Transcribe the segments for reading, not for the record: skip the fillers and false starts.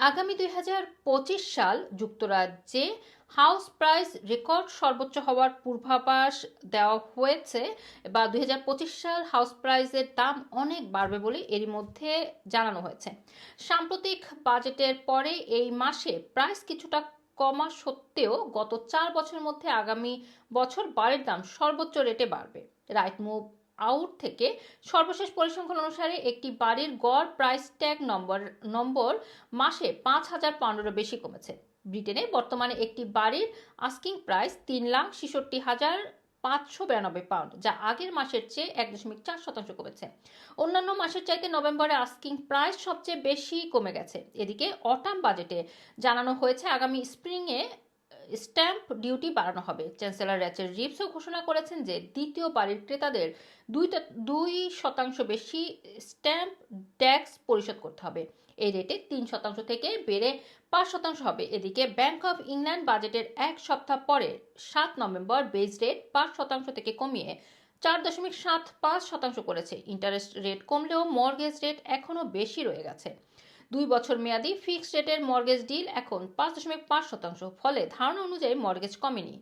আগামী 2025 সাল যুক্তরাজ্যে হাউস প্রাইস রেকর্ড সর্বোচ্চ হওয়ার পূর্বাভাস দেওয়া হয়েছে বা 2025 সাল হাউস প্রাইসের দাম অনেক বাড়বে বলে এরই মধ্যে জানানো হয়েছে। সাম্প্রতিক বাজেটের পরে এই মাসে প্রাইস কিছুটা কমা সত্ত্বেও গত 4 বছরের মধ্যে আগামী বছর বাড়ির দাম সর্বোচ্চ রেটে বাড়বে। রাইট মুভ আউট থেকে সর্বশেষ পরিসংখ্যান অনুসারে একটি বাড়ির গড় প্রাইস ট্যাগ নম্বর মাসে 5,000 পাউন্ডেরও বেশি কমেছে। ব্রিটেনে বর্তমানে একটি বাড়ির আস্কিং প্রাইস 3,66,592 পাউন্ড, যা আগের মাসের চেয়ে 1.4% কমেছে। অন্যান্য মাসের চাইতে নভেম্বরে আস্কিং প্রাইস সবচেয়ে বেশি কমে গেছে। এদিকে অটাম বাজেটে জানানো হয়েছে আগামী স্প্রিংয়ে স্ট্যাম্প ডিউটি বাড়ানো হবে। চ্যান্সেলর র্যাচেল রিভসও ঘোষণা করেছেন যে দ্বিতীয় বাড়ির ক্রেতাদের 2% বেশি স্ট্যাম্প ট্যাক্স পরিশোধ করতে হবে। এই রেটে 3% থেকে বেড়ে 5% হবে। এদিকে ব্যাংক অফ ইংল্যান্ড বাজেটের এক সপ্তাহ পরে 7 নভেম্বর বেস রেট 5% থেকে কমিয়ে 4.75% করেছে। ইন্টারেস্ট রেট কমলেও মর্গেজ রেট এখনও বেশি রয়ে গেছে। 2 বছর মেয়াদী ফিক্সড রেটের মর্গেজ ডিল এখন 5.5%, ফলে ধারণা অনুযায়ী মর্গেজ কমেনি।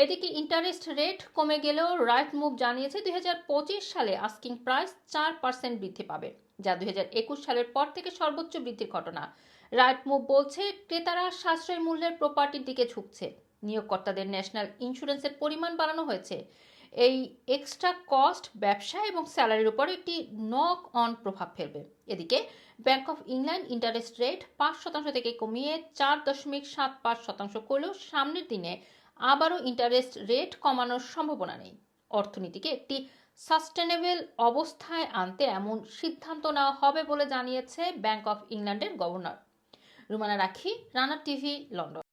এদিকে ইন্টারেস্ট রেট কমে গেলেও রাইট মুভ জানিয়েছে 2025 সালে আস্কিং প্রাইস 4% বৃদ্ধি পাবে, যা 2021 সালের পর থেকে সর্বোচ্চ বৃদ্ধির ঘটনা। রাইট মুভ বলছে ক্রেতারা সাশ্রয়ী মূল্যের প্রপার্টির দিকে ঝুঁকছে। নিয়োগকর্তাদের ন্যাশনাল ইন্স্যুরেন্সের পরিমাণ বাড়ানো হয়েছে। এই এক্সট্রা কস্ট ব্যবসা এবং স্যালারির উপর একটি নক অন প্রভাব ফেলবে। এদিকে bank of England interest rate 5% থেকে কমিয়ে 4.75% করলেও সামনের দিনে আবারও ইন্টারেস্ট রেট কমানোর সম্ভাবনা নেই। অর্থনীতিকে একটি সাস্টেনেবল অবস্থায় আনতে এমন সিদ্ধান্ত নেওয়া হবে বলে জানিয়েছে ব্যাংক অফ ইংল্যান্ডের গভর্নর। রুমানা রাখি, রানা টিভি, লন্ডন।